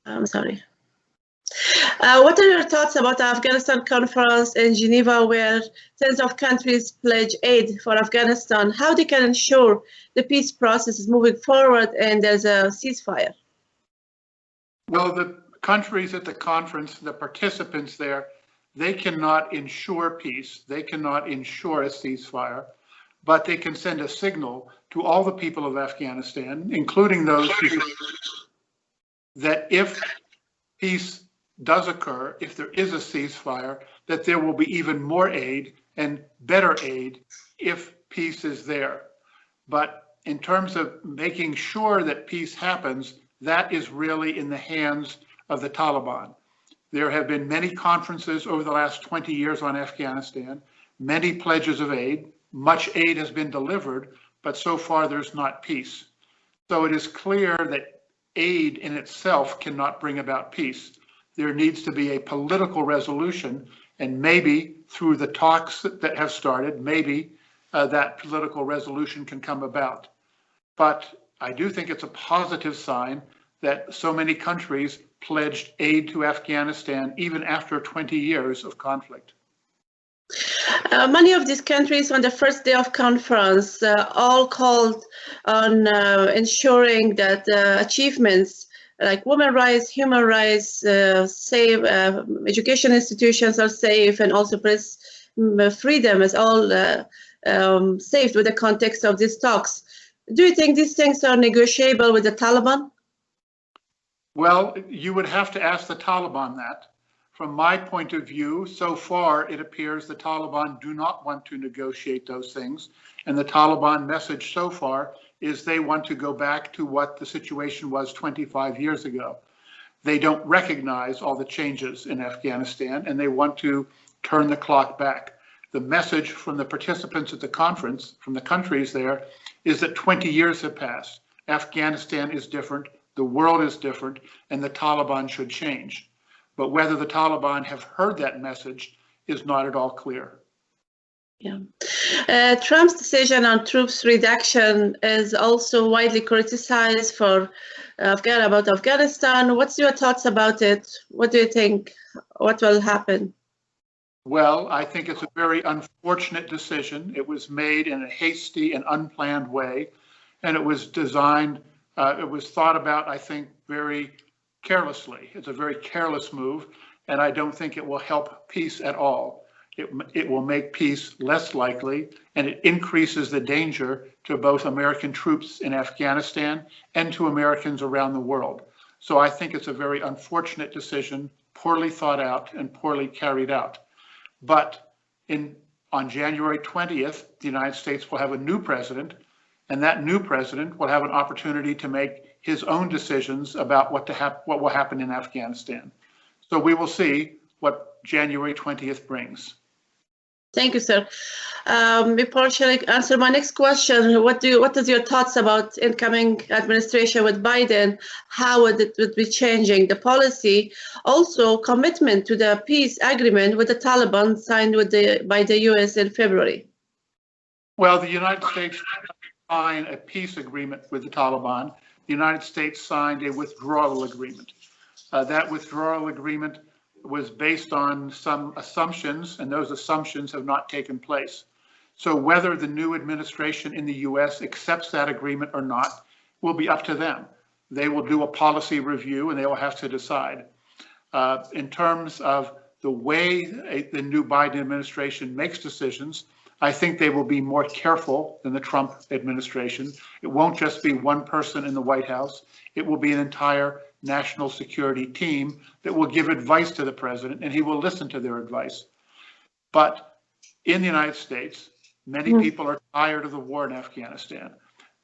I'm sorry. What are your thoughts about the Afghanistan conference in Geneva, where tens of countries pledge aid for Afghanistan? How they can ensure the peace process is moving forward and there's a ceasefire? Well, the countries at the conference, the participants there, they cannot ensure peace. They cannot ensure a ceasefire, but they can send a signal to all the people of Afghanistan, including those who, that if peace does occur, if there is a ceasefire, that there will be even more aid and better aid if peace is there. But in terms of making sure that peace happens, that is really in the hands of the Taliban. There have been many conferences over the last 20 years on Afghanistan, many pledges of aid, much aid has been delivered, but so far there's not peace. So it is clear that aid in itself cannot bring about peace. There needs to be a political resolution, and maybe through the talks that have started, maybe that political resolution can come about. But I do think it's a positive sign that so many countries pledged aid to Afghanistan even after 20 years of conflict. Many of these countries on the first day of conference all called on ensuring that achievements like women's rights, human rights, safe education institutions are safe, and also press freedom is all saved with the context of these talks. Do you think these things are negotiable with the Taliban? Well, you would have to ask the Taliban that. From my point of view, so far it appears the Taliban do not want to negotiate those things. And the Taliban message so far is they want to go back to what the situation was 25 years ago. They don't recognize all the changes in Afghanistan, and they want to turn the clock back. The message from the participants at the conference, from the countries there, is that 20 years have passed. Afghanistan is different, the world is different, and the Taliban should change. But whether the Taliban have heard that message is not at all clear. Yeah. Trump's decision on troops reduction is also widely criticized for about Afghanistan. What's your thoughts about it? What do you think? What will happen? Well, I think it's a very unfortunate decision. It was made in a hasty and unplanned way, and it was designed, it was thought about, I think, very carelessly. It's a very careless move, and I don't think it will help peace at all. It will make peace less likely, and it increases the danger to both American troops in Afghanistan and to Americans around the world. So I think it's a very unfortunate decision, poorly thought out and poorly carried out. But on January 20th, the United States will have a new president, and that new president will have an opportunity to make his own decisions about what will happen in Afghanistan. So we will see what January 20th brings. Thank you, sir. Before I answer my next question, what is your thoughts about incoming administration with Biden? How would it be changing the policy? Also, commitment to the peace agreement with the Taliban signed by the U.S. in February. Well, the United States signed a peace agreement with the Taliban. The United States signed a withdrawal agreement. That withdrawal agreement was based on some assumptions, and those assumptions have not taken place. So whether the new administration in the US accepts that agreement or not will be up to them. They will do a policy review and they will have to decide. In terms of the way the new Biden administration makes decisions, I think they will be more careful than the Trump administration. It won't just be one person in the White House. It will be an entire national security team that will give advice to the president, and he will listen to their advice. But in the United States, many people are tired of the war in Afghanistan.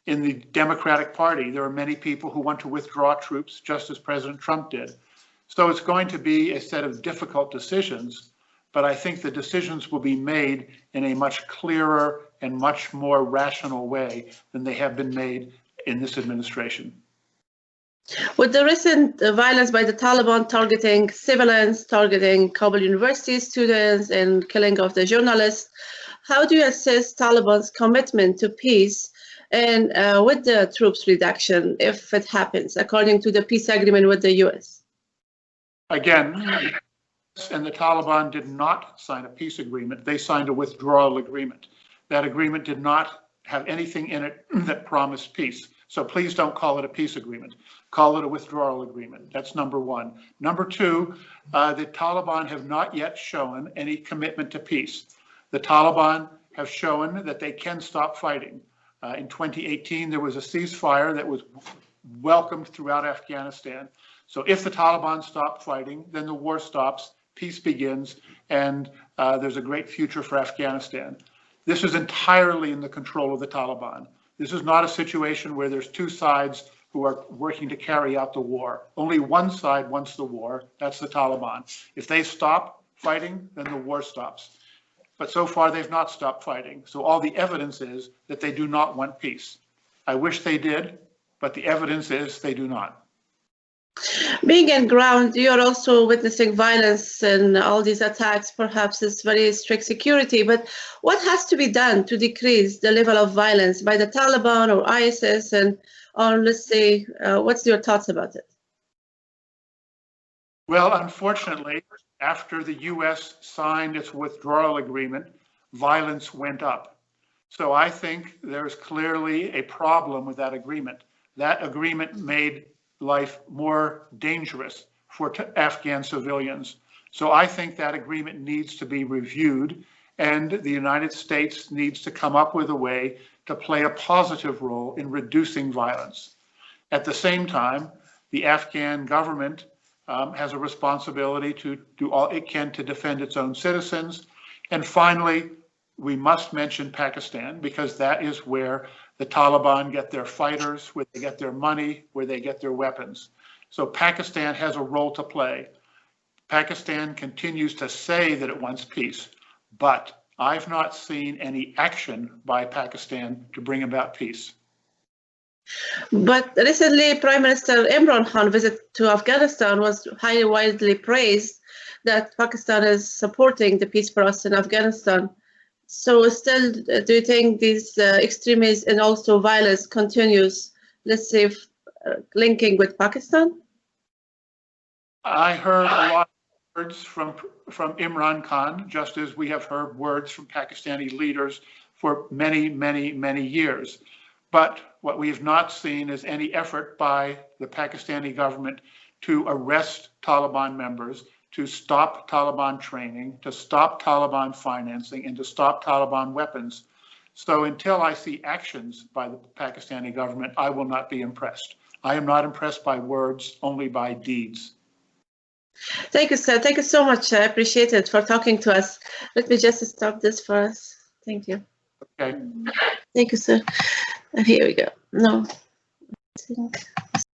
In the Democratic Party, there are many people who want to withdraw troops, just as President Trump did. So it's going to be a set of difficult decisions, but I think the decisions will be made in a much clearer and much more rational way than they have been made in this administration. With the recent violence by the Taliban targeting civilians, targeting Kabul University students, and killing of the journalists, how do you assess Taliban's commitment to peace and with the troops reduction, if it happens, according to the peace agreement with the US? Again, the US and the Taliban did not sign a peace agreement. They signed a withdrawal agreement. That agreement did not have anything in it that promised peace. So please don't call it a peace agreement. Call it a withdrawal agreement. That's number one. Number two, the Taliban have not yet shown any commitment to peace. The Taliban have shown that they can stop fighting. In 2018, there was a ceasefire that was welcomed throughout Afghanistan. So if the Taliban stop fighting, then the war stops, peace begins, and there's a great future for Afghanistan. This is entirely in the control of the Taliban. This is not a situation where there's two sides who are working to carry out the war. Only one side wants the war, that's the Taliban. If they stop fighting, then the war stops. But so far they've not stopped fighting. So all the evidence is that they do not want peace. I wish they did, but the evidence is they do not. Being on ground, you're also witnessing violence and all these attacks. Perhaps it's very strict security, but what has to be done to decrease the level of violence by the Taliban or ISIS, and or let's say, what's your thoughts about it? Well, unfortunately, after the US signed its withdrawal agreement, violence went up. So I think there's clearly a problem with that agreement. That agreement made life more dangerous for Afghan civilians. So I think that agreement needs to be reviewed, and the United States needs to come up with a way to play a positive role in reducing violence. At the same time, the Afghan government has a responsibility to do all it can to defend its own citizens. And finally, we must mention Pakistan, because that is where the Taliban get their fighters, where they get their money, where they get their weapons. So Pakistan has a role to play. Pakistan continues to say that it wants peace, but I've not seen any action by Pakistan to bring about peace. But recently, Prime Minister Imran Khan's visit to Afghanistan was highly widely praised, that Pakistan is supporting the peace process in Afghanistan. So still, do you think these extremism and also violence continues, let's say, linking with Pakistan? I heard a lot of words from Imran Khan, just as we have heard words from Pakistani leaders for many, many, many years. But what we have not seen is any effort by the Pakistani government to arrest Taliban members, to stop Taliban training, to stop Taliban financing, and to stop Taliban weapons. So until I see actions by the Pakistani government, I will not be impressed. I am not impressed by words, only by deeds. Thank you, sir. Thank you so much. I appreciate it for talking to us. Let me just stop this for us. Thank you. Okay. Thank you, sir. And here we go. No, I think.